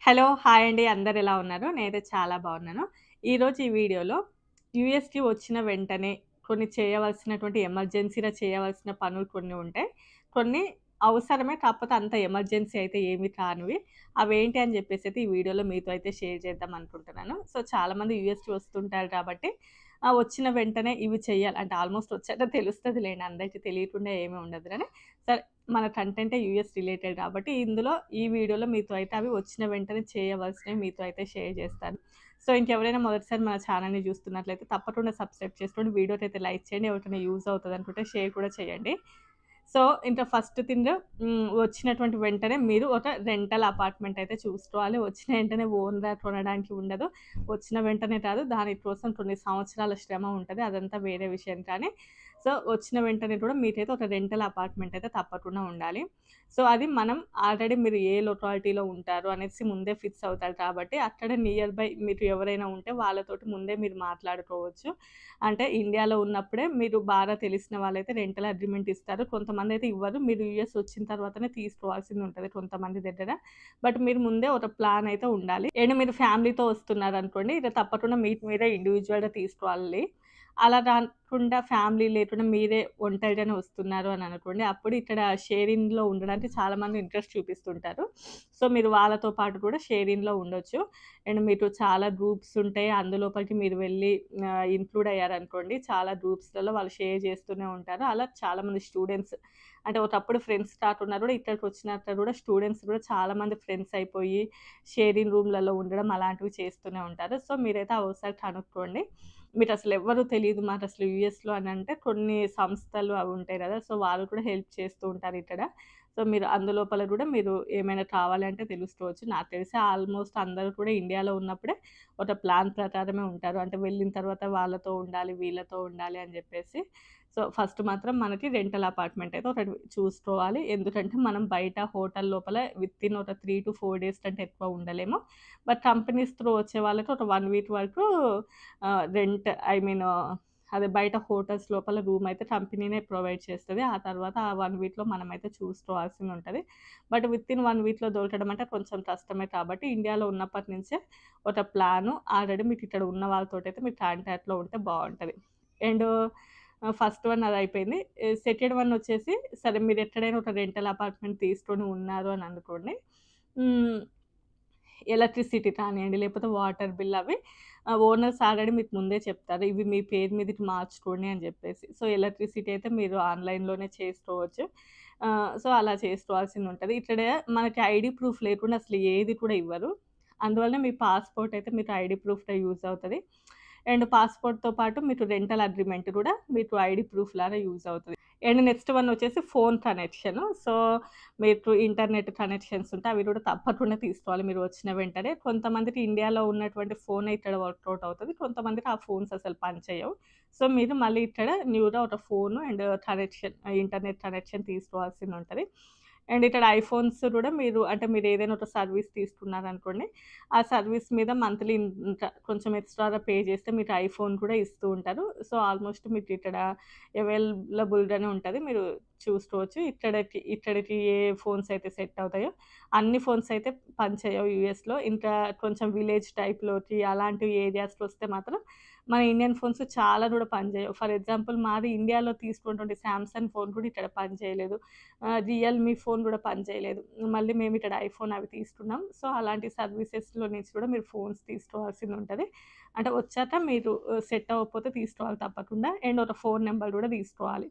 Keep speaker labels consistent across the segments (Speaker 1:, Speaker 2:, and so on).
Speaker 1: Hello! Hi అండి. అందరూ ఎలా ఉన్నారు? నేనైతే చాలా బాగున్నాను. ఈరోజు ఈ వీడియోలో యూఎస్‌కి వచ్చిన వెంటనే కొన్ని చేయవలసినటువంటి ఎమర్జెన్సీ‌గా చేయవలసిన పనులు కొన్ని ఉంటాయి. కొన్ని అవసరమే కాకపోతే అంత ఎమర్జెన్సీ అయితే ఏమి కానివి. అవేంటి అని చెప్పేసైతే ఈ వీడియోలో మీతో అయితే షేర్ చేద్దాం అనుకుంటున్నాను. సో, చాలామంది యూఎస్‌కి వస్తుంటారు కాబట్టి వచ్చిన వెంటనే ఇవి చేయాలి అంటే ఆల్మోస్ట్ వచ్చాక తెలుస్తదిలేండి. అందరికీ తెలియకుండా ఏమి ఉండదు గానీ సరే మన కంటెంటే యూఎస్ రిలేటెడ్ కాబట్టి ఇందులో ఈ వీడియోలో మీతో అయితే అవి వచ్చిన వెంటనే చేయవలసినవి మీతో అయితే షేర్ చేస్తాను. సో, ఇంకెవరైనా మొదటిసారి మన ఛానెల్‌ని చూస్తున్నట్లయితే తప్పకుండా సబ్స్క్రైబ్ చేసుకోండి. వీడియోకైతే లైక్ చేయండి. ఎవరికైనా యూజ్ అవుతదనుకుంటే షేర్ కూడా చేయండి. సో, ఇంకా ఫస్ట్ థింగ్ వచ్చినటువంటి వెంటనే మీరు ఒక రెంటల్ అపార్ట్‌మెంట్ అయితే చూసుకోవాలి. వచ్చిన వెంటనే ఓన్‌గా కొనడానికి ఉండదు. వచ్చిన వెంటనే కాదు దాని కోసం కొన్ని సంవత్సరాల శ్రమ ఉంటది. అదంతా వేరే విషయం కానీ, సో, వచ్చిన వెంటనే కూడా మీకైతే ఒక రెంటల్ అపార్ట్‌మెంట్ అయితే తప్పకుండా ఉండాలి. సో, అది మనం ఆల్రెడీ మీరు ఏ లొకాలిటీలో ఉంటారు అనేసి ముందే ఫిక్స్ అవుతారు కాబట్టి, అక్కడ నియర్ బై మీకు ఎవరైనా ఉంటే వాళ్ళతోటి ముందే మీరు మాట్లాడుకోవచ్చు. అంటే ఇండియాలో ఉన్నప్పుడే మీరు బాగా తెలిసిన వాళ్ళైతే రెంటల్ అగ్రీమెంట్ ఇస్తారు. కొంతమందైతే ఇవ్వరు. మీరు యూఎస్ వచ్చిన తర్వాతనే తీసుకోవాల్సింది ఉంటది కొంతమంది దగ్గర. బట్ మీరు ముందే ఒక ప్లాన్ అయితే ఉండాలి. అండ్ మీరు ఫ్యామిలీతో వస్తున్నారనుకోండి, ఇక తప్పకుండా మీకు మీరే ఇండివిడ్యువల్‌గా తీసుకోవాలి. అలా కాకుండా ఫ్యామిలీ లేకుండా మీరే ఒంటరిగానే వస్తున్నారు అని అనుకోండి, అప్పుడు ఇక్కడ షేరింగ్‌లో ఉండడానికి చాలామంది ఇంట్రెస్ట్ చూపిస్తుంటారు. సో, మీరు వాళ్ళతో పాటు కూడా షేరింగ్‌లో ఉండొచ్చు. అండ్ మీకు చాలా గ్రూప్స్ ఉంటాయి. అందులోపలికి మీరు వెళ్లి ఇంక్లూడ్ అయ్యారనుకోండి, చాలా గ్రూప్స్‌లలో వాళ్ళు షేర్ చేస్తూనే ఉంటారు. అలా చాలామంది స్టూడెంట్స్ అంటే ఒకప్పుడు ఫ్రెండ్స్ కాకున్నా కూడా ఇక్కడికొచ్చినాక కూడా స్టూడెంట్స్ కూడా చాలామంది ఫ్రెండ్స్ అయిపోయి షేరింగ్ రూమ్‌లలో ఉండడం అలాంటివి చేస్తూనే ఉంటారు. సో, మీరైతే ఒకసారి కనుక్కోండి. మీకసలు ఎవ్వరు తెలీదు మాకసలు యూఎస్‌లో అనంటే కొన్ని సంస్థలు అవి ఉంటాయి గదా! సో, వాళ్ళు కూడా హెల్ప్ చేస్తూ ఉంటారు ఇక్కడ. సో, మీరు అందులోపల గూడా మీరు ఏమైనా కావాలి అంటే తెలుసుకోవచ్చు. నాకు తెలిసి ఆల్‌మోస్ట్ అందరూ కూడా ఇండియాలో ఉన్నప్పుడే ఒక ప్లాన్ ప్రకారమే ఉంటారు. అంటే వెళ్ళిన తర్వాత వాళ్ళతో ఉండాలి, వీళ్ళతో ఉండాలి అని జెప్పేసి. సో, ఫస్ట్ మాత్రం మనకి రెంటల్ అపార్ట్‌మెంట్ అయితే ఒకటి చూసుకోవాలి. ఎందుకంటే మనం బయట హోటల్ లోపల వితిన్ ఒక 3-4 డేస్ కంటే ఎక్కువ ఉండలేము. బట్ కంపెనీస్ త్రూ వచ్చే వాళ్ళకి ఒక 1 వీక్ వరకు రెంట్ ఐ మీన్ అదే బయట హోటల్స్ లోపల రూమ్ అయితే కంపెనీనే ప్రొవైడ్ చేస్తది. ఆ తర్వాత ఆ 1 వీక్‌లో మనమైతే చూసుకోవాల్సిందుంటది. బట్ వితిన్ 1 వీక్‌లో దొరకడం అంటే కొంచెం కష్టమే కాబట్టి ఇండియాలో ఉన్నప్పటి నుంచే ఒక ప్లాను ఆల్రెడీ మీకిక్కడ ఉన్న వాళ్ళతోటైతే మీరు కాంటాక్ట్‌లో ఉంటే బావుంటది. అండ్ ఫస్ట్ వన్ అదయిపోయింది. సెకండ్ వన్ వచ్చేసి సరే మీరెక్కడైనా ఒక రెంటల్ అపార్ట్‌మెంట్ తీసుకొని ఉన్నారు అని అనుకోండి. హ్మ్. ఎలక్ట్రిసిటీ కానియండి, లేకపోతే వాటర్ బిల్ అవి ఓనర్స్ ఆల్రెడీ మీకు ముందే చెప్తారు. ఇవి మీ పేరు మీదకి మార్చుకోండి అని జెప్పేసి. సో, ఎలక్ట్రిసిటీ అయితే మీరు ఆన్‌లైన్‌లోనే చేసుకోవచ్చు. సో, అలా చేసుకోవాల్సిందుంటది. ఇక్కడ మనకి ఐడీ ప్రూఫ్ లేకుండా అసలు ఏది కూడా ఇవ్వరు. అందువల్ల మీ పాస్‌పోర్ట్ అయితే మీకు ఐడీ ప్రూఫ్‌గా యూజ్ అవుతది. అండ్ పాస్‌పోర్ట్‌తో పాటు మీకు రెంటల్ అగ్రీమెంట్ గూడా మీకు ఐడీ ప్రూఫ్ లాగా యూజ్ అవుతది. అండ్ నెక్స్ట్ వన్ వచ్చేసి ఫోన్ కనెక్షన్. సో, మీకు ఇంటర్నెట్ కనెక్షన్స్ ఉంటే అవి కూడా తప్పకుండా తీసుకోవాలి మీరు వచ్చిన వెంటనే. కొంతమందికి ఇండియాలో ఉన్నటువంటి ఫోనే ఇక్కడ వర్కౌట్ అవుతది. కొంతమందికి ఆ ఫోన్స్ అసలు పనిచేయవు. సో, మీరు మళ్ళీ ఇక్కడ న్యూగా ఒక phone and connection internet connection తీసుకోవాల్సిందుంటది. అండ్ ఇక్కడ ఐఫోన్స్ కూడా మీరు అంటే మీరేదైనా ఒక సర్వీస్ తీసుకున్నారనుకోండి, ఆ సర్వీస్ మీద మంత్లీ ఇంత కొంచెం ఎక్స్‌ట్రాగా పే చేస్తే మీకు ఐఫోన్ కూడా ఇస్తూ ఉంటారు. సో, ఆల్‌మోస్ట్ మీకిక్కడ అవైలబుల్‌గానే ఉంటది. మీరు చూసుకోవచ్చు. ఇక్కడికి ఏ ఫోన్స్ అయితే సెట్ అవుతాయో, అన్ని ఫోన్స్ అయితే పనిచేయవు యూఎస్‌లో. ఇంకా కొంచెం విలేజ్ టైప్‌లోకి అలాంటి ఏరియాస్‌లో వస్తే మాత్రం మన ఇండియన్ ఫోన్స్ చాలా కూడా పనిచేయవు. ఫర్ ఎగ్జాంపుల్ మాది ఇండియాలో తీసుకున్నటువంటి సామ్‌సంగ్ ఫోన్ కూడా ఇక్కడ పనిచేయలేదు. రియల్‌మీ ఫోన్ కూడా పనిచేయలేదు. మళ్ళీ మేము ఇక్కడ ఐఫోన్ అవి తీసుకున్నాం. సో, అలాంటి సర్వీసెస్‌లో నుంచి కూడా మీరు ఫోన్స్ తీసుకోవాల్సిందుంటది. అంటే వచ్చాక మీరు సెట్ అవ్వకపోతే తీసుకోవాలి తప్పకుండా. అండ్ ఒక ఫోన్ నంబర్ కూడా తీసుకోవాలి.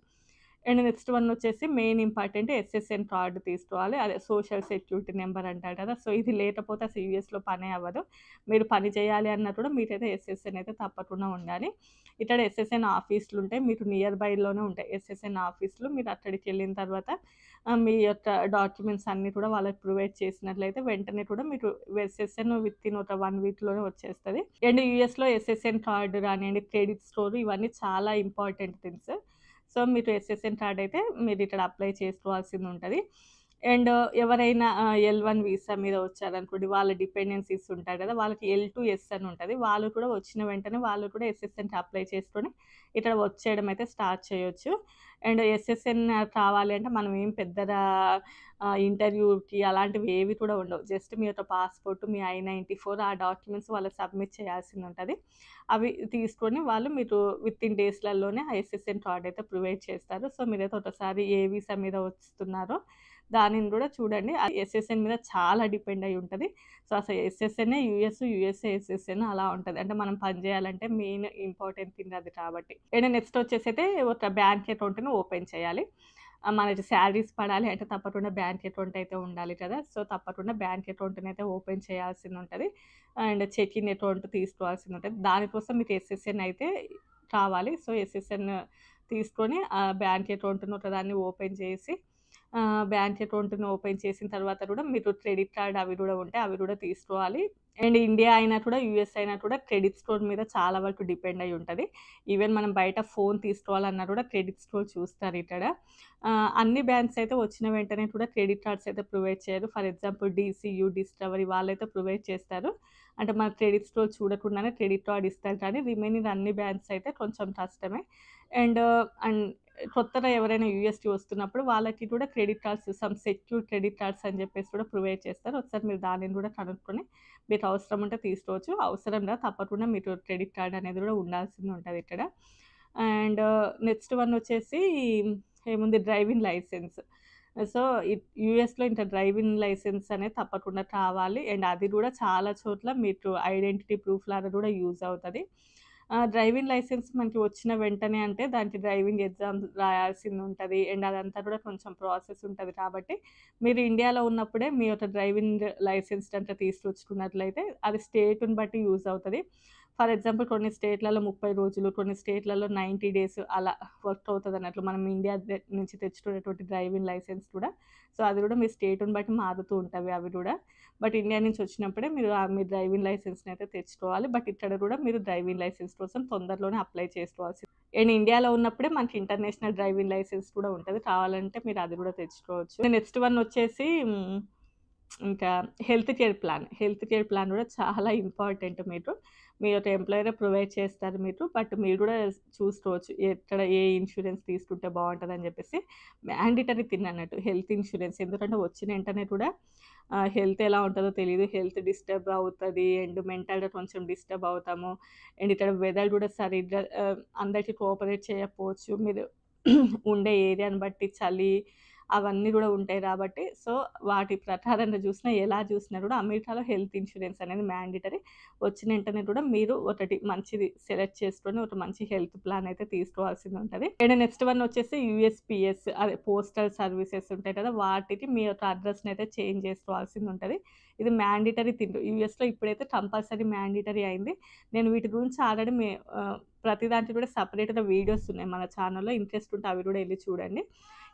Speaker 1: అండ్ నెక్స్ట్ వన్ వచ్చేసి మెయిన్ ఇంపార్టెంట్ ఎస్ఎస్ఎన్ కార్డ్ తీసుకోవాలి. అదే సోషల్ సెక్యూరిటీ నంబర్ అంటారు కదా! సో, ఇది లేకపోతే అసలు యూఎస్‌లో పనే అవ్వదు. మీరు పని చేయాలి అన్నా కూడా మీకైతే ఎస్ఎస్ఎన్ అయితే తప్పకుండా ఉండాలి. ఇక్కడ ఎస్ఎస్ఎన్ ఆఫీస్‌లుంటాయి. మీకు నియర్ బైలోనే ఉంటాయి ఎస్ఎస్ఎన్ ఆఫీస్‌లు. మీరు అక్కడికెళ్ళిన తర్వాత మీ యొక్క డాక్యుమెంట్స్ అన్నీ కూడా వాళ్ళకి ప్రొవైడ్ చేసినట్లయితే వెంటనే కూడా మీకు ఎస్ఎస్ఎన్ వితిన్ ఒక 1 వీక్‌లోనే వచ్చేస్తది. అండ్ యూఎస్‌లో ఎస్ఎస్ఎన్ కార్డ్ రానియండి, క్రెడిట్ స్కోర్ ఇవన్నీ చాలా ఇంపార్టెంట్ థింగ్స్. సో, మీరు ఎస్ఎస్ఎన్ కార్డ్ అయితే మీరిక్కడ అప్లై చేసుకోవాల్సిందుంటది. అండ్ ఎవరైనా L1 వీసా మీద వచ్చారనుకోండి, వాళ్ళ డిపెండెన్సీస్ ఉంటారు కదా! వాళ్ళకి L2 అని ఉంటది. వాళ్ళు కూడా వచ్చిన వెంటనే వాళ్ళు కూడా ఎస్ఎస్ఎన్‌కి అప్లై చేసుకొని ఇక్కడ వర్క్ చేయడం అయితే స్టార్ట్ చేయొచ్చు. అండ్ ఎస్ఎస్ఎన్ కావాలి అంటే మనం ఏం పెద్దగా ఇంటర్వ్యూకి అలాంటివి ఏవి కూడా ఉండవు. జస్ట్ మీ యొక్క పాస్‌పోర్ట్, మీ I-94 ఆ డాక్యుమెంట్స్ వాళ్ళకి సబ్మిట్ చేయాల్సిందుంటది. అవి తీసుకొని వాళ్ళు మీరు వితిన్ డేస్‌లలోనే ఆ ఎస్ఎస్ఎన్ కార్డ్ అయితే ప్రొవైడ్ చేస్తారు. సో, మీరైతే ఒకసారి ఏ వీసా మీద వస్తున్నారో దానిని గూడా చూడండి. ఆ ఎస్ఎస్ఎన్ మీద చాలా డిపెండ్ అయ్యి ఉంటది. సో, అసలు ఎస్ఎస్ఎన్నే యూఎస్, యూఎస్ఏ ఎస్ఎస్ఎన్ అలా ఉంటది. అంటే మనం పని జేయాలంటే మెయిన్ ఇంపార్టెంట్ థింగ్ అది కాబట్టి. అండ్ నెక్స్ట్ వచ్చేసైతే ఒక బ్యాంక్ అకౌంట్‌ని ఓపెన్ చేయాలి. మనకి శాలరీస్ పడాలి అంటే తప్పకుండా బ్యాంక్ అకౌంట్ అయితే ఉండాలి కదా! సో, తప్పకుండా బ్యాంక్ అకౌంట్‌నైతే ఓపెన్ చేయాల్సిందుంటది. అండ్ చెక్ ఇన్ అకౌంట్ తీసుకోవాల్సిందుంటది. దానికోసం మీకు ఎస్ఎస్ఎన్ అయితే కావాలి. సో, ఎస్ఎస్ఎన్ తీసుకొని బ్యాంక్ అకౌంట్‌ని ఒకదాన్ని ఓపెన్ చేసి బ్యాంక్ అకౌంట్‌ని ఓపెన్ చేసిన తర్వాత కూడా మీరు క్రెడిట్ కార్డ్ అవి కూడా ఉంటే అవి కూడా తీసుకోవాలి. అండ్ ఇండియా అయినా కూడా, యూఎస్ అయినా కూడా క్రెడిట్ స్కోర్ మీద చాలా వరకు డిపెండ్ అయ్యి ఉంటది. ఈవెన్ మనం బయట ఫోన్ తీసుకోవాలన్నా కూడా క్రెడిట్ స్కోర్ చూస్తారు ఇక్కడ. అన్ని బ్యాంక్స్ అయితే వచ్చిన వెంటనే కూడా క్రెడిట్ కార్డ్స్ అయితే ప్రొవైడ్ చేయరు. ఫర్ ఎగ్జాంపుల్ డీసీయూ, డిస్కవరీ వాళ్ళైతే ప్రొవైడ్ చేస్తారు. అంటే మన క్రెడిట్ స్కోర్ చూడకుండానే క్రెడిట్ కార్డ్ ఇస్తారు కానీ రిమైనింగ్ అన్ని బ్యాంక్స్ అయితే కొంచెం కష్టమే. అండ్ అండ్ కొత్తగా ఎవరైనా యూఎస్‌కి వస్తున్నప్పుడు వాళ్ళకి కూడా credit cards secure credit cards అని చెప్పేసి కూడా ప్రొవైడ్ చేస్తారు. ఒకసారి మీరు దానిని కూడా కనుక్కొని మీకు అవసరం ఉంటే తీసుకోవచ్చు. అవసరం లేదు తప్పకుండా మీకు క్రెడిట్ కార్డ్ అనేది కూడా ఉండాల్సింది ఉంటది ఇక్కడ. అండ్ నెక్స్ట్ వన్ వచ్చేసి ఏముంది డ్రైవింగ్ లైసెన్స్. సో, యూఎస్‌లో ఇంకా డ్రైవింగ్ లైసెన్స్ అనేది తప్పకుండా కావాలి. అండ్ అది కూడా చాలా చోట్ల మీకు ఐడెంటిటీ ప్రూఫ్ లాగా కూడా యూజ్ అవుతది. డ్రైవింగ్ లైసెన్స్ మనకి వచ్చిన వెంటనే అంటే దానికి డ్రైవింగ్ ఎగ్జామ్ రాయాల్సిందుంటది. అండ్ అదంతా కూడా కొంచెం ప్రాసెస్ ఉంటది కాబట్టి, మీరు ఇండియాలో ఉన్నప్పుడే మీ యొక్క డ్రైవింగ్ లైసెన్స్ గనుక తీసుకొచ్చుకున్నట్లయితే అది స్టేట్‌ని బట్టి యూజ్ అవుతది. ఫర్ ఎగ్జాంపుల్ కొన్ని స్టేట్‌లలో 30 రోజులు, కొన్ని స్టేట్‌లలో 90 డేస్ అలా వర్క్ అవుతదన్నట్లు. మనం ఇండియా నుంచి తెచ్చుకునేటువంటి డ్రైవింగ్ లైసెన్స్ కూడా. సో, అది కూడా మీ స్టేట్‌ని బట్టి మారుతూ ఉంటవి అవి కూడా. బట్ ఇండియా నుంచి వచ్చినప్పుడే మీరు మీ డ్రైవింగ్ లైసెన్స్‌నైతే తెచ్చుకోవాలి. బట్ ఇక్కడ కూడా మీరు డ్రైవింగ్ లైసెన్స్ కోసం తొందరలోనే అప్లై చేసుకోవాల్సింది. అండ్ ఇండియాలో ఉన్నప్పుడే మనకి ఇంటర్నేషనల్ డ్రైవింగ్ లైసెన్స్ కూడా ఉంటది. కావాలంటే మీరు అది కూడా తెచ్చుకోవచ్చు. నెక్స్ట్ వన్ వచ్చేసి ఇంకా health care plan. Health care plan కూడా చాలా ఇంపార్టెంట్ మీకు. మీ యొక్క ఎంప్లాయరే ప్రొవైడ్ చేస్తారు మీకు. బట్ మీరు కూడా చూసుకోవచ్చు. ఎక్కడ ఏ ఇన్స్యూరెన్స్ తీసుకుంటే బావుంటదని చెప్పేసి. మ్యాండేటరీ థింగ్ అన్నట్టు హెల్త్ ఇన్స్యూరెన్స్. ఎందుకంటే వచ్చిన వెంటనే కూడా హెల్త్ ఎలా ఉంటదో తెలీదు. హెల్త్ డిస్టర్బ్ అవుతది. అండ్ మెంటల్‌గా కొంచెం డిస్టర్బ్ అవుతాము. అండ్ ఇక్కడ వెదర్ కూడా సరిగ్గా అందరికి కోఆపరేట్ చేయకపోవచ్చు. మీరు ఉండే ఏరియాని బట్టి చలి అవన్నీ గూడా ఉంటాయి గాబట్టి, సో, వాటి ప్రకారంగా జూసినా, ఎలా జూసినా గూడా అమెరికాలో హెల్త్ ఇన్స్యూరెన్స్ అనేది మ్యాండేటరీ. వచ్చిన వెంటనే కూడా మీరు ఒకటి మంచిది సెలెక్ట్ చేసుకొని, ఒక మంచి హెల్త్ ప్లాన్ అయితే తీసుకోవాల్సిందుంటది. అండ్ నెక్స్ట్ వన్ వచ్చేసి యూఎస్‌పీఎస్ అదే పోస్టల్ సర్వీసెస్ ఉంటాయి కదా! వాటికి మీ యొక్క అడ్రెస్‌నైతే చేంజ్ చేసుకోవాల్సిందుంటది. ఇది మ్యాండేటరీ థింగ్. యూఎస్‌లో ఇప్పుడైతే కంపల్సరీ మ్యాండేటరీ అయింది. నేను వీటి గురించి ఆల్రెడీ ప్రతి దానికి కూడా సెపరేట్‌గా వీడియోస్ ఉన్నాయి మన ఛానెల్‌లో. ఇంట్రెస్ట్ ఉంటే అవి కూడా ఎళ్లి చూడండి.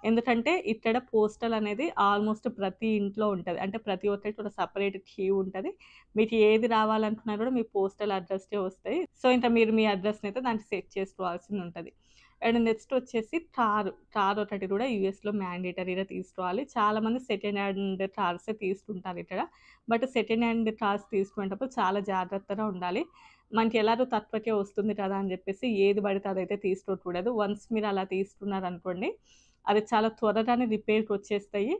Speaker 1: ఎందుకంటే ఇక్కడ పోస్టల్ అనేది ఆల్మోస్ట్ ప్రతి ఇంట్లో ఉంటది. అంటే ప్రతి ఒక్కరికి ఒక సెపరేట్ క్యూ ఉంటది. మీకు ఏది రావాలనుకున్నా కూడా మీ పోస్టల్ అడ్రస్‌కే వస్తాయి. సో, ఇంక మీరు మీ అడ్రస్‌నైతే దానికి సెట్ చేసుకోవాల్సిందుంటది. అండ్ నెక్స్ట్ వచ్చేసి కారు. కార్ ఒకటి కూడా యూఎస్‌లో మ్యాండేటరీగా తీసుకోవాలి. చాలామంది సెకండ్ హ్యాండ్ కార్సే తీసుకుంటారు ఇక్కడ. బట్ సెకండ్ హ్యాండ్ కార్స్ తీసుకునేటప్పుడు చాలా జాగ్రత్తగా ఉండాలి. మనకి ఎలాగో తక్కువకే వస్తుంది కదా అని చెప్పేసి ఏది పడితే అదైతే తీసుకోకూడదు. వన్స్ మీరు అలా తీసుకున్నారనుకోండి, అది చాలా త్వరగానే రిపేర్‌కొచ్చేస్తాయి.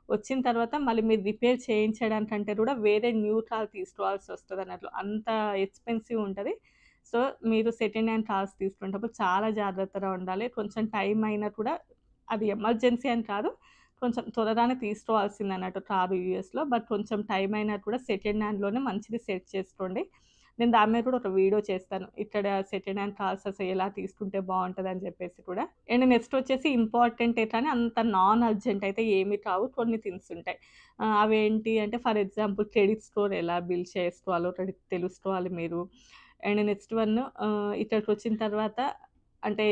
Speaker 1: వచ్చిన తర్వాత మళ్ళీ మీరు రిపేర్ చేయించడానికంటే కూడా వేరే న్యూ కార్ తీసుకోవాల్సొస్తదన్నట్లు. అంత ఎక్స్‌పెన్సివ్ ఉంటది. సో, మీరు సెకండ్ హ్యాండ్ కార్స్ తీసుకునేటప్పుడు చాలా జాగ్రత్తగా ఉండాలి. కొంచెం టైం అయినా కూడా అది ఎమర్జెన్సీ అని కాదు. కొంచెం త్వరగానే తీసుకోవాల్సిందన్నట్టు కారు యూఎస్‌లో. బట్ కొంచెం టైం అయినా కూడా సెకండ్ హ్యాండ్‌లోనే మంచిది సెట్ చేసుకోండి. నేను దాని మీద కూడా ఒక వీడియో చేస్తాను. ఇక్కడ సెకండ్ హ్యాండ్ కార్స్ అసలు ఎలా తీసుకుంటే బావుంటదని చెప్పేసి కూడా. అండ్ నెక్స్ట్ వచ్చేసి ఇంపార్టెంటే కానీ అంత నాన్ అర్జెంట్ అయితే ఏమి కావు. కొన్ని థింగ్స్ ఉంటాయి. అవేంటి అంటే ఫర్ ఎగ్జాంపుల్ క్రెడిట్ స్కోర్ ఎలా బిల్డ్ చేసుకోవాలో ఒకటి తెలుసుకోవాలి మీరు. అండ్ నెక్స్ట్ వన్ ఇక్కడికొచ్చిన తర్వాత అంటే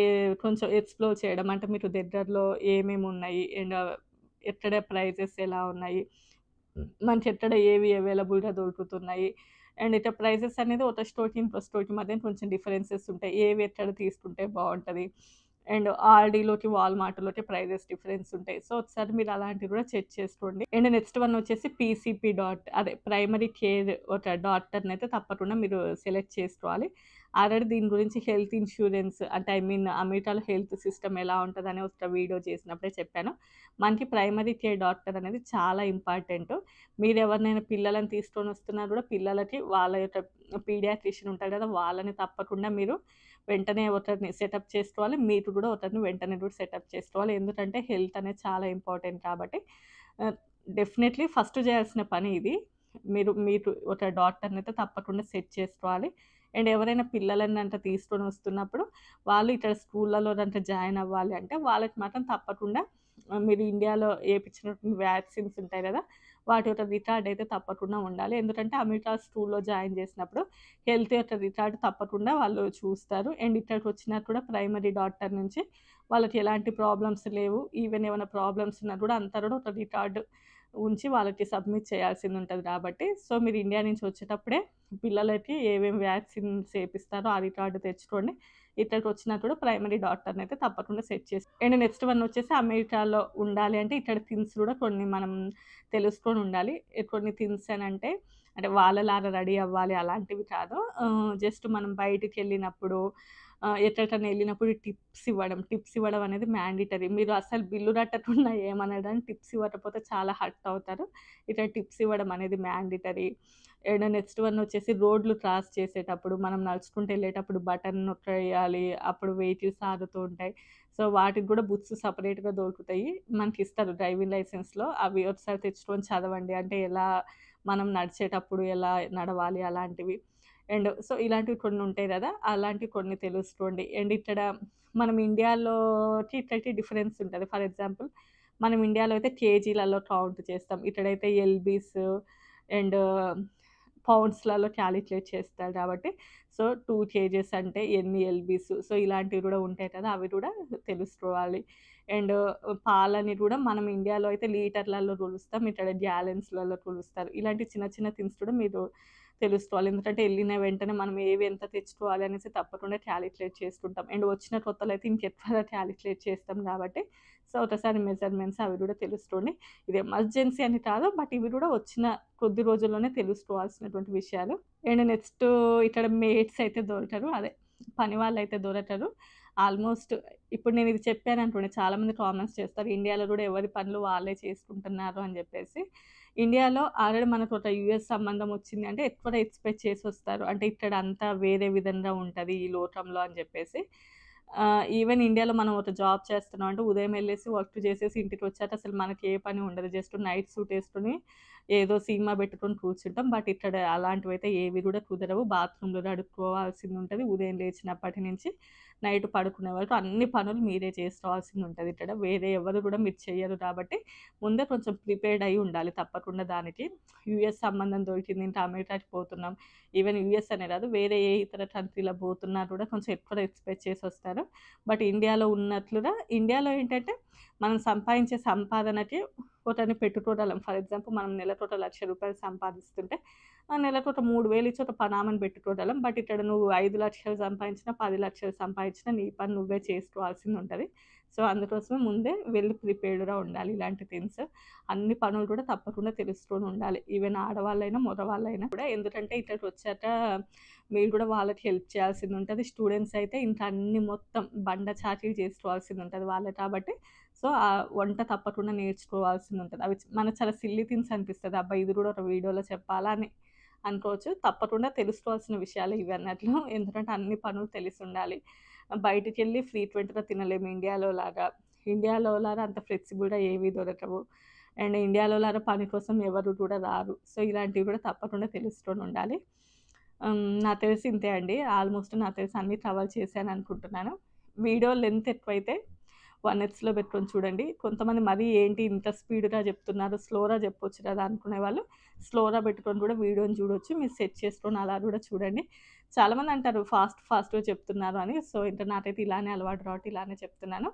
Speaker 1: కొంచెం ఎక్స్‌ప్లోర్ చేయడం. అంటే మీకు దగ్గరలో ఏమేమున్నాయి అండ్ ఎక్కడ ప్రైజెస్ ఎలా ఉన్నాయి. మనకెక్కడ ఏవి అవైలబుల్‌గా దొరుకుతున్నాయి. అండ్ ఇక ప్రైజెస్ అనేది ఒక స్టోర్‌కి, ఇంకో స్టోర్‌కి మధ్య కొంచెం డిఫరెన్సెస్ ఉంటాయి. ఏవి ఎక్కడ తీసుకుంటే బావుంటది. అండ్ ఆల్డీలోకి, వాల్‌మార్ట్‌లోకి ప్రైజెస్ డిఫరెన్స్ ఉంటాయి. సో, ఒకసారి మీరు అలాంటివి కూడా చెక్ చేసుకోండి. అండ్ నెక్స్ట్ వన్ వచ్చేసి పీసీపీ డాట్ అదే ప్రైమరీ కేర్ ఒక డాక్టర్‌నైతే తప్పకుండా మీరు సెలెక్ట్ చేసుకోవాలి. ఆల్రెడీ దీని గురించి హెల్త్ ఇన్స్యూరెన్స్ అంటే అమెరికాలో హెల్త్ సిస్టమ్ ఎలా ఉంటదని ఒక వీడియో చేసినప్పుడే చెప్పాను. మనకి ప్రైమరీ కేర్ డాక్టర్ అనేది చాలా ఇంపార్టెంట్. మీరెవరినైనా పిల్లలని తీసుకొనొస్తున్నా గూడా పిల్లలకి వాళ్ళ యొక్క పీడియాట్రిషియన్ ఉంటారు గదా! వాళ్ళని తప్పకుండా మీరు వెంటనే ఒకరిని సెటప్ చేసుకోవాలి. మీరు గూడా ఒకరిని వెంటనే గూడా సెటప్ చేసుకోవాలి. ఎందుకంటే హెల్త్ అనేది చాలా ఇంపార్టెంట్ కాబట్టి ఆహ్, డెఫినైట్‌లీ ఫస్ట్ చేయాల్సిన పని ఇది. మీరు ఒక డాక్టర్‌నైతే తప్పకుండా సెట్ చేసుకోవాలి. అండ్ ఎవరైనా పిల్లలనంట తీసుకొనొస్తున్నప్పుడు వాళ్ళు ఇక్కడ స్కూళ్ళలోనంట జాయిన్ అవ్వాలి అంటే వాళ్ళకి మాత్రం తప్పకుండా మీరు ఇండియాలో ఏపిచ్చినటువంటి వ్యాక్సిన్స్ ఉంటాయి గదా! వాటి యొక్క రికార్డ్ అయితే తప్పకుండా ఉండాలి. ఎందుకంటే అమెరికా స్కూల్‌లో జాయిన్ చేసినప్పుడు హెల్త్ యొక్క రికార్డ్ తప్పకుండా వాళ్ళు చూస్తారు. అండ్ ఇక్కడికొచ్చినాక కూడా ప్రైమరీ డాక్టర్ నుంచి వాళ్ళకి ఎలాంటి ప్రాబ్లమ్స్ లేవు. ఈవెన్ ఏమైనా ప్రాబ్లమ్స్ ఉన్నా కూడా అంతా కూడా ఒక రికార్డ్ ఉంచి వాళ్ళకి సబ్మిట్ చేయాల్సిందుంటది కాబట్టి, సో, మీరు ఇండియా నుంచి వచ్చేటప్పుడే పిల్లలకి ఏమేమి వ్యాక్సిన్స్ ఏపిస్తారో ఆ రికార్డ్ తెచ్చుకోండి. ఇక్కడికొచ్చినా కూడా ప్రైమరీ డాక్టర్‌నైతే తప్పకుండా సెట్ చేసి అండ్ నెక్స్ట్ వన్ వచ్చేసి అమెరికాలో ఉండాలి అంటే ఇక్కడ థింగ్స్ కూడా కొన్ని మనం తెలుసుకొనుండాలి. కొన్ని థింగ్స్ అనంటే అంటే వాళ్ళలాగా రెడీ అవ్వాలి అలాంటివి కాదు. జస్ట్ మనం బయటికెళ్ళినప్పుడు ఎక్కడికన్నా ఎళ్ళినప్పుడు టిప్స్ ఇవ్వడం అనేది మ్యాండేటరీ. మీరు అసలు బిల్లు కట్టకుండా ఏమనడానికి టిప్స్ ఇవ్వకపోతే చాలా హర్ట్ అవుతారు. ఇట్లా టిప్స్ ఇవ్వడం అనేది మ్యాండేటరీ. అండ్ నెక్స్ట్ వన్ వచ్చేసి రోడ్లు క్రాస్ చేసేటప్పుడు మనం నడుచుకుంటూ ఎళ్ళేటప్పుడు బటన్ నొక్కేయాలి. అప్పుడు వెహికల్స్ ఆగుతూ ఉంటాయి. సో, వాటికి గూడా బుక్స్ సెపరేట్‌గా దొరుకుతాయి. మనకిస్తారు డ్రైవింగ్ లైసెన్స్‌లో. అవి ఒకసారి తెచ్చుకొని చదవండి. అంటే ఎలా మనం నడిచేటప్పుడు ఎలా నడవాలి అలాంటివి. అండ్ సో, ఇలాంటివి కొన్ని ఉంటాయి గదా! అలాంటివి కొన్ని తెలుసుకోండి. అండ్ ఇక్కడ మనం ఇండియాలోకి ఇక్కడికి డిఫరెన్స్ ఉంటది. ఫర్ ఎగ్జాంపుల్ మనం ఇండియాలో అయితే కేజీలలో కౌంట్ చేస్తాం. ఇక్కడైతే ఎల్‌బీస్ అండ్ పౌండ్స్‌లలో కాలిక్యులేట్ చేస్తారు కాబట్టి, సో, 2 కేజెస్ అంటే ఎన్ని ఎల్‌బీస్ సో, ఇలాంటివి గూడా ఉంటాయి కదా! అవి గూడా తెలుసుకోవాలి. అండ్ పాలని గూడా మనం ఇండియాలో అయితే లీటర్‌లలో కొలుస్తాం. ఇక్కడ గ్యాలన్స్‌లలో కొలుస్తారు. ఇలాంటి చిన్న చిన్న థింగ్స్ కూడా మీరు తెలుసుకోవాలి. ఎందుకంటే ఎళ్ళిన వెంటనే మనం ఏవి ఎంత తెచ్చుకోవాలి అనేసి తప్పకుండా కాలిక్యులేట్ చేసుకుంటాం. అండ్ వచ్చిన కొత్తలో అయితే ఇంకెక్కువగా కాలిక్యులేట్ చేస్తాం కాబట్టి, సో, ఒకసారి మెజర్‌మెంట్స్ అవి గూడా తెలుసుకోండి. ఇది ఎమర్జెన్సీ అని కాదు. బట్ ఇవి గూడా వచ్చిన కొద్ది రోజుల్లోనే తెలుసుకోవాల్సినటువంటి విషయాలు. అండ్ నెక్స్ట్ ఇక్కడ మేట్స్ అయితే దొరకరు. అదే పని వాళ్ళైతే దొరకరు. ఆల్‌మోస్ట్ ఇప్పుడు నేను ఇది చెప్పాననుకోండి చాలామంది కామెంట్స్ చేస్తారు. ఇండియాలో గూడా ఎవరి పనులు వాళ్ళే చేసుకుంటున్నారు అని జెప్పేసి. ఇండియాలో ఆల్రెడీ మనకొక యూఎస్ సంబంధం వచ్చింది అంటే ఎక్కువ ఎక్స్‌పెక్ట్ చేసొస్తారు. అంటే ఇక్కడ అంతా వేరే విధంగా ఉంటది ఈ లోకంలో అని జెప్పేసి. ఈవెన్ ఇండియాలో మనం ఒక జాబ్ చేస్తున్నాం అంటే ఉదయం ఎళ్ళేసి వర్క్ చేసేసి ఇంటికొచ్చాక అసలు మనకి ఏ పని ఉండదు. జస్ట్ నైట్ సూట్ ఏసుకొని ఏదో సినిమా పెట్టుకొని కూర్చుంటాం. బట్ ఇక్కడ అలాంటివైతే ఏవి గూడా కుదరవు. బాత్రూమ్‌లో కడుక్కోవాల్సిందుంటది. ఉదయం లేచినప్పటి నుంచి నైట్ పడుకునే వరకు అన్ని పనులు మీరే చేసుకోవాల్సిందుంటది ఇక్కడ. వేరే ఎవరు గూడా మీరు చెయ్యరు కాబట్టి ముందే కొంచెం ప్రిపేర్డ్ అయ్యి ఉండాలి తప్పకుండా దానికి. యూఎస్ సంబంధం దొరికింది ఇంకా అమెరికాకి పోతున్నాం. ఈవెన్ యూఎస్ అనే కాదు వేరే ఏ ఇతర కంట్రీ‌లో పోతున్నా కూడా కొంచెం ఎక్కువ ఎక్స్‌పెక్ట్ చేసొస్తారు. బట్ ఇండియాలో ఉన్నట్లుగా ఇండియాలో ఏంటంటే మనం సంపాదించే సంపాదనకి ఒకరిని పెట్టుకోగలం. ఫర్ ఎగ్జాంపుల్ మనం నెలకు ఒక రూ. 1,00,000 సంపాదిస్తుంటే నెలకు ఒక 3,000 ఇచ్చి ఒక పనామని పెట్టుకోగలం. బట్ ఇక్కడ నువ్వు 5,00,000 సంపాదించినా, 10,00,000 సంపాదించినా నీ పని నువ్వే చేసుకోవాల్సిందుంటది. సో, అందుకోసమే ముందే వెల్ ప్రిపేర్డ్‌గా ఉండాలి ఇలాంటి థింగ్స్. అన్ని పనులు కూడా తప్పకుండా తెలుసుకొని ఉండాలి. ఈవెన్ ఆడవాళ్ళైనా, మగవాళ్ళైనా కూడా. ఎందుకంటే ఇక్కడికొచ్చాక మీరు కూడా వాళ్ళకి హెల్ప్ చేయాల్సిందుంటది. స్టూడెంట్స్ అయితే ఇంకా అన్ని మొత్తం బండ చాకిరీ చేసుకోవాల్సిందుంటది వాళ్ళే కాబట్టి, సో, ఆ వంట తప్పకుండా నేర్చుకోవాల్సిందుంటది. అవి మనకు చాలా సిల్లీ థింగ్స్ అనిపిస్తది. అబ్బా! ఇది కూడా ఒక వీడియోలో చెప్పాలా అని అనుకోవచ్చు. తప్పకుండా తెలుసుకోవాల్సిన విషయాలే ఇవన్నట్లు. ఎందుకంటే అన్ని పనులు తెలిసుండాలి. బయటికెళ్ళి ఫ్రీక్వెంట్‌గా తినలేము ఇండియాలో లాగా. ఇండియాలో లాగా అంత ఫ్లెక్సిబుల్‌గా ఏవి దొరకవు. అండ్ ఇండియాలో లాగా పని కోసం ఎవరు కూడా రారు. సో, ఇలాంటివి కూడా తప్పకుండా తెలుసుకొనుండాలి. నాకు తెలిసి ఇంతే అండి. ఆల్‌మోస్ట్ నాకు తెలిసి అన్నీ కవర్ చేశాననుకుంటున్నాను. వీడియో లెంత్ ఎక్కువైతే 1 పెట్టుకొని చూడండి. కొంతమంది మరీ ఏంటి ఇంత స్పీడ్‌గా చెప్తున్నారు, స్లోగా చెప్పొచ్చు కదా! అనుకునేవాళ్ళు స్లోగా పెట్టుకొని కూడా వీడియోని చూడొచ్చు. మీరు సెట్ చేసుకొని అలా కూడా చూడండి. చాలామంది అంటారు ఫాస్ట్‌గా చెప్తున్నారు అని. సో, ఇంక నాకైతే ఇలానే అలవాటు కాబట్టి ఇలానే చెప్తున్నాను.